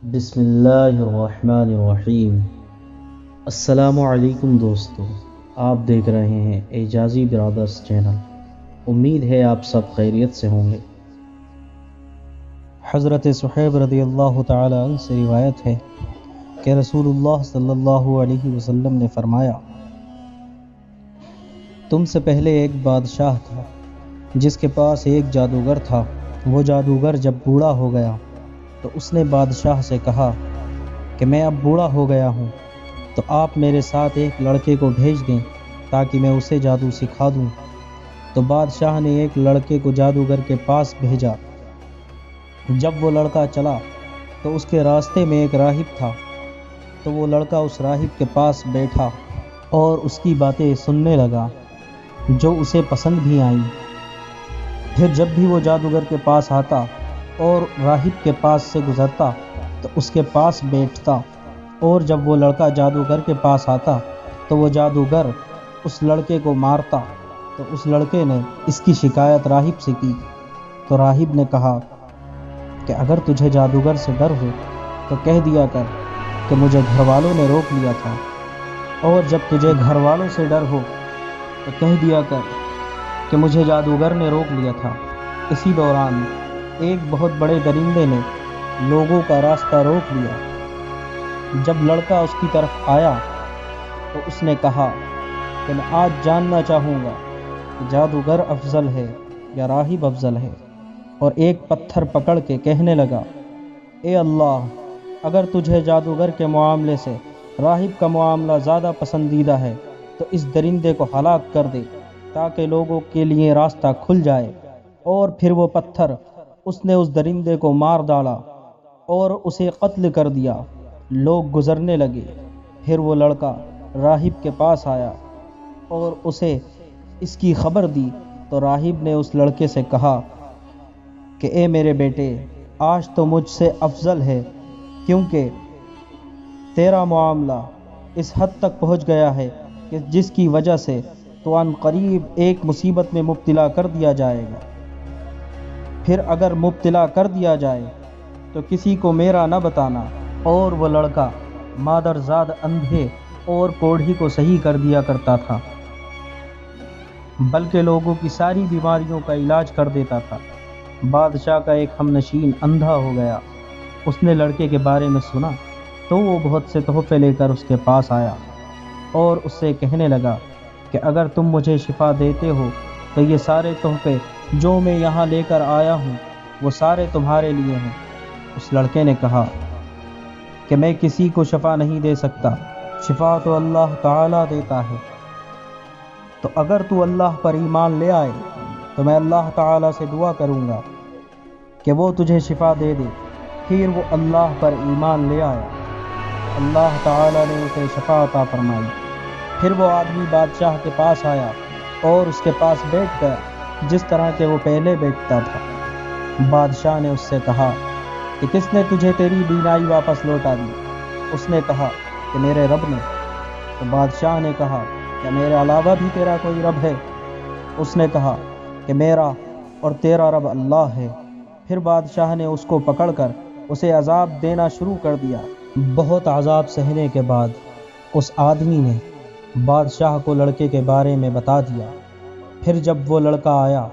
بسم اللہ الرحمن الرحیم۔ السلام علیکم دوستو، آپ دیکھ رہے ہیں اعجازی برادرز چینل۔ امید ہے آپ سب خیریت سے ہوں گے۔ حضرت صہیب رضی اللہ تعالی عنہ سے روایت ہے کہ رسول اللہ صلی اللہ علیہ وسلم نے فرمایا، تم سے پہلے ایک بادشاہ تھا جس کے پاس ایک جادوگر تھا۔ وہ جادوگر جب بوڑھا ہو گیا تو اس نے بادشاہ سے کہا کہ میں اب بوڑھا ہو گیا ہوں، تو آپ میرے ساتھ ایک لڑکے کو بھیج دیں تاکہ میں اسے جادو سکھا دوں۔ تو بادشاہ نے ایک لڑکے کو جادوگر کے پاس بھیجا۔ جب وہ لڑکا چلا تو اس کے راستے میں ایک راہب تھا، تو وہ لڑکا اس راہب کے پاس بیٹھا اور اس کی باتیں سننے لگا جو اسے پسند بھی آئیں۔ پھر جب بھی وہ جادوگر کے پاس آتا اور راہب کے پاس سے گزرتا تو اس کے پاس بیٹھتا، اور جب وہ لڑکا جادوگر کے پاس آتا تو وہ جادوگر اس لڑکے کو مارتا۔ تو اس لڑکے نے اس کی شکایت راہب سے کی، تو راہب نے کہا کہ اگر تجھے جادوگر سے ڈر ہو تو کہہ دیا کر کہ مجھے گھر والوں نے روک لیا تھا، اور جب تجھے گھر والوں سے ڈر ہو تو کہہ دیا کر کہ مجھے جادوگر نے روک لیا تھا۔ اسی دوران ایک بہت بڑے درندے نے لوگوں کا راستہ روک لیا۔ جب لڑکا اس کی طرف آیا تو اس نے کہا کہ میں آج جاننا چاہوں گا کہ جادوگر افضل ہے یا راہب افضل ہے، اور ایک پتھر پکڑ کے کہنے لگا، اے اللہ، اگر تجھے جادوگر کے معاملے سے راہب کا معاملہ زیادہ پسندیدہ ہے تو اس درندے کو ہلاک کر دے تاکہ لوگوں کے لیے راستہ کھل جائے۔ اور پھر وہ پتھر اس نے اس درندے کو مار ڈالا اور اسے قتل کر دیا۔ لوگ گزرنے لگے۔ پھر وہ لڑکا راہب کے پاس آیا اور اسے اس کی خبر دی، تو راہب نے اس لڑکے سے کہا کہ اے میرے بیٹے، آج تو مجھ سے افضل ہے، کیونکہ تیرا معاملہ اس حد تک پہنچ گیا ہے کہ جس کی وجہ سے تو ان قریب ایک مصیبت میں مبتلا کر دیا جائے گا۔ پھر اگر مبتلا کر دیا جائے تو کسی کو میرا نہ بتانا۔ اور وہ لڑکا مادرزاد اندھے اور کوڑھی کو صحیح کر دیا کرتا تھا، بلکہ لوگوں کی ساری بیماریوں کا علاج کر دیتا تھا۔ بادشاہ کا ایک ہم نشین اندھا ہو گیا۔ اس نے لڑکے کے بارے میں سنا تو وہ بہت سے تحفے لے کر اس کے پاس آیا اور اس سے کہنے لگا کہ اگر تم مجھے شفا دیتے ہو تو یہ سارے تحفے جو میں یہاں لے کر آیا ہوں وہ سارے تمہارے لیے ہیں۔ اس لڑکے نے کہا کہ میں کسی کو شفا نہیں دے سکتا، شفا تو اللہ تعالیٰ دیتا ہے۔ تو اگر تو اللہ پر ایمان لے آئے تو میں اللہ تعالیٰ سے دعا کروں گا کہ وہ تجھے شفا دے دے۔ پھر وہ اللہ پر ایمان لے آیا، اللہ تعالیٰ نے اسے شفا عطا فرمائی۔ پھر وہ آدمی بادشاہ کے پاس آیا اور اس کے پاس بیٹھ گیا جس طرح کہ وہ پہلے بیٹھتا تھا۔ بادشاہ نے اس سے کہا کہ کس نے تجھے تیری بینائی واپس لوٹا دی؟ اس نے کہا کہ میرے رب نے۔ تو بادشاہ نے کہا کہ میرے علاوہ بھی تیرا کوئی رب ہے؟ اس نے کہا کہ میرا اور تیرا رب اللہ ہے۔ پھر بادشاہ نے اس کو پکڑ کر اسے عذاب دینا شروع کر دیا۔ بہت عذاب سہنے کے بعد اس آدمی نے بادشاہ کو لڑکے کے بارے میں بتا دیا۔ پھر جب وہ لڑکا آیا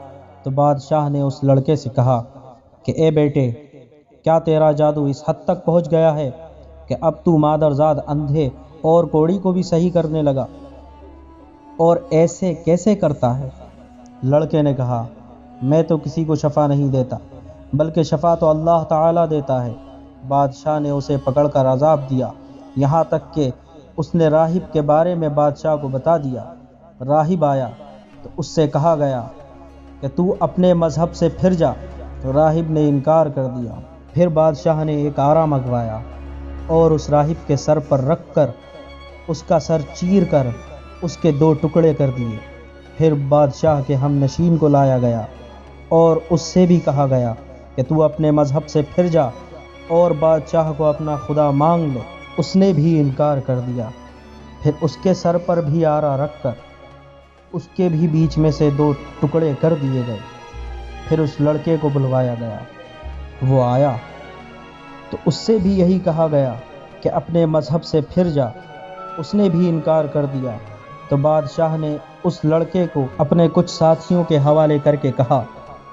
تو بادشاہ نے اس لڑکے سے کہا کہ اے بیٹے، کیا تیرا جادو اس حد تک پہنچ گیا ہے کہ اب تو مادرزاد اندھے اور کوڑی کو بھی صحیح کرنے لگا؟ اور ایسے کیسے کرتا ہے؟ لڑکے نے کہا، میں تو کسی کو شفا نہیں دیتا، بلکہ شفا تو اللہ تعالیٰ دیتا ہے۔ بادشاہ نے اسے پکڑ کر عذاب دیا، یہاں تک کہ اس نے راہب کے بارے میں بادشاہ کو بتا دیا۔ راہب آیا تو اس سے کہا گیا کہ تو اپنے مذہب سے پھر جا، تو راہب نے انکار کر دیا۔ پھر بادشاہ نے ایک آرا منگوایا اور اس راہب کے سر پر رکھ کر اس کا سر چیر کر اس کے 2 ٹکڑے کر دیے۔ پھر بادشاہ کے ہم نشین کو لایا گیا اور اس سے بھی کہا گیا کہ تو اپنے مذہب سے پھر جا اور بادشاہ کو اپنا خدا مانگ لے۔ اس نے بھی انکار کر دیا۔ پھر اس کے سر پر بھی آرا رکھ کر اس کے بھی بیچ میں سے 2 ٹکڑے کر دیے گئے۔ پھر اس لڑکے کو بلوایا گیا، وہ آیا تو اس سے بھی یہی کہا گیا کہ اپنے مذہب سے پھر جا۔ اس نے بھی انکار کر دیا۔ تو بادشاہ نے اس لڑکے کو اپنے کچھ ساتھیوں کے حوالے کر کے کہا،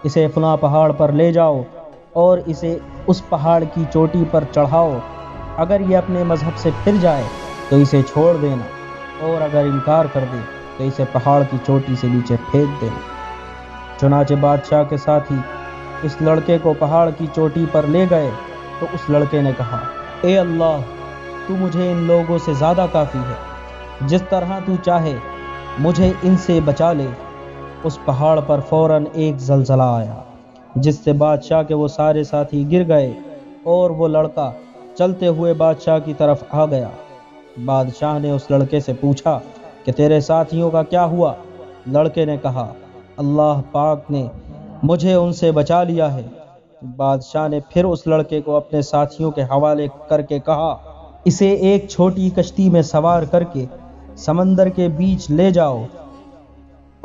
اسے فلاں پہاڑ پر لے جاؤ اور اسے اس پہاڑ کی چوٹی پر چڑھاؤ۔ اگر یہ اپنے مذہب سے پھر جائے تو اسے چھوڑ دینا، اور اگر انکار کر دے تو اسے پہاڑ کی چوٹی سے نیچے پھینک دینا۔ چنانچہ بادشاہ کے ساتھی اس لڑکے کو پہاڑ کی چوٹی پر لے گئے تو اس لڑکے نے کہا، اے اللہ، تو مجھے ان لوگوں سے زیادہ کافی ہے، جس طرح تو چاہے مجھے ان سے بچا لے۔ اس پہاڑ پر فوراً ایک زلزلہ آیا، جس سے بادشاہ کے وہ سارے ساتھی گر گئے، اور وہ لڑکا چلتے ہوئے بادشاہ کی طرف آ گیا۔ بادشاہ نے اس لڑکے سے پوچھا کہ تیرے ساتھیوں کا کیا ہوا؟ لڑکے نے کہا، اللہ پاک نے مجھے ان سے بچا لیا ہے۔ بادشاہ نے پھر اس لڑکے کو اپنے ساتھیوں کے حوالے کر کے کہا، اسے ایک چھوٹی کشتی میں سوار کر کے سمندر کے بیچ لے جاؤ،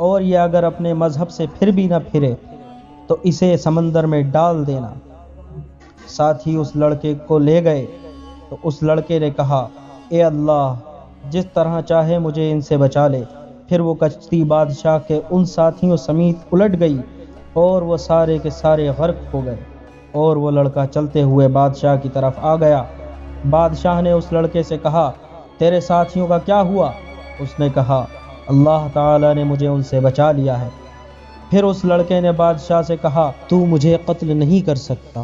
اور یہ اگر اپنے مذہب سے پھر بھی نہ پھرے تو اسے سمندر میں ڈال دینا۔ ساتھی اس لڑکے کو لے گئے تو اس لڑکے نے کہا، اے اللہ، جس طرح چاہے مجھے ان سے بچا لے۔ پھر وہ کشتی بادشاہ کے ان ساتھیوں سمیت الٹ گئی، اور وہ سارے کے سارے غرق ہو گئے، اور وہ لڑکا چلتے ہوئے بادشاہ کی طرف آ گیا۔ بادشاہ نے اس لڑکے سے کہا، تیرے ساتھیوں کا کیا ہوا؟ اس نے کہا، اللہ تعالیٰ نے مجھے ان سے بچا لیا ہے۔ پھر اس لڑکے نے بادشاہ سے کہا، تو مجھے قتل نہیں کر سکتا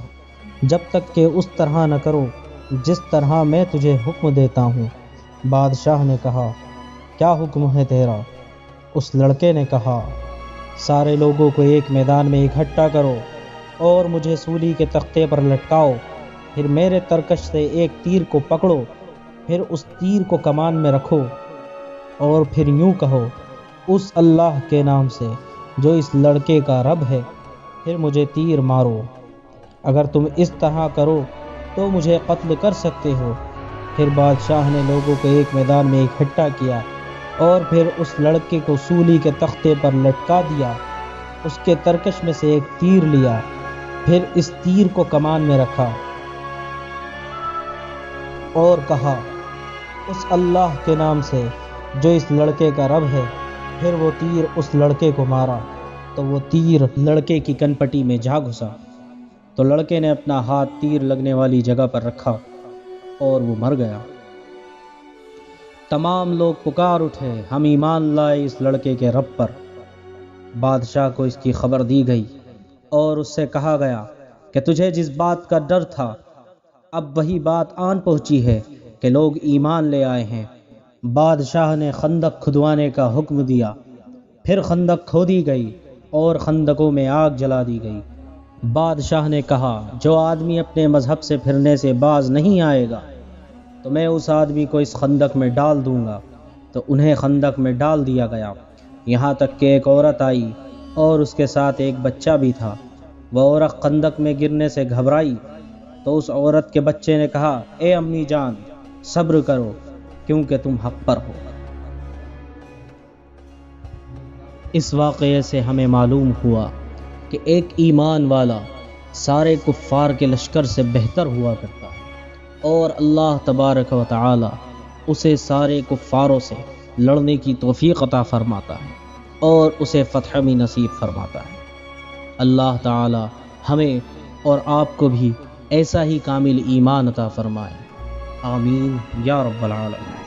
جب تک کہ اس طرح نہ کرو جس طرح میں تجھے حکم دیتا ہوں۔ بادشاہ نے کہا، کیا حکم ہے تیرا؟ اس لڑکے نے کہا، سارے لوگوں کو ایک میدان میں اکٹھا کرو اور مجھے سولی کے تختے پر لٹکاؤ، پھر میرے ترکش سے ایک تیر کو پکڑو، پھر اس تیر کو کمان میں رکھو، اور پھر یوں کہو، اس اللہ کے نام سے جو اس لڑکے کا رب ہے، پھر مجھے تیر مارو۔ اگر تم اس طرح کرو تو مجھے قتل کر سکتے ہو۔ پھر بادشاہ نے لوگوں کو ایک میدان میں اکٹھا کیا، اور پھر اس لڑکے کو سولی کے تختے پر لٹکا دیا۔ اس کے ترکش میں سے ایک تیر لیا، پھر اس تیر کو کمان میں رکھا، اور کہا، اس اللہ کے نام سے جو اس لڑکے کا رب ہے۔ پھر وہ تیر اس لڑکے کو مارا تو وہ تیر لڑکے کی کنپٹی میں جا گھسا، تو لڑکے نے اپنا ہاتھ تیر لگنے والی جگہ پر رکھا اور وہ مر گیا۔ تمام لوگ پکار اٹھے، ہم ایمان لائے اس لڑکے کے رب پر۔ بادشاہ کو اس کی خبر دی گئی اور اس سے کہا گیا کہ تجھے جس بات کا ڈر تھا، اب وہی بات آن پہنچی ہے کہ لوگ ایمان لے آئے ہیں۔ بادشاہ نے خندق کھدوانے کا حکم دیا، پھر خندق کھودی گئی اور خندقوں میں آگ جلا دی گئی۔ بادشاہ نے کہا، جو آدمی اپنے مذہب سے پھرنے سے باز نہیں آئے گا تو میں اس آدمی کو اس خندق میں ڈال دوں گا۔ تو انہیں خندق میں ڈال دیا گیا، یہاں تک کہ ایک عورت آئی اور اس کے ساتھ ایک بچہ بھی تھا۔ وہ عورت خندق میں گرنے سے گھبرائی تو اس عورت کے بچے نے کہا، اے امی جان، صبر کرو کیونکہ تم حق پر ہو۔ اس واقعے سے ہمیں معلوم ہوا کہ ایک ایمان والا سارے کفار کے لشکر سے بہتر ہوا کرتا ہے، اور اللہ تبارک و تعالی اسے سارے کفاروں سے لڑنے کی توفیق عطا فرماتا ہے اور اسے فتح بھی نصیب فرماتا ہے۔ اللہ تعالی ہمیں اور آپ کو بھی ایسا ہی کامل ایمان عطا فرمائے، آمین یا رب العالمین۔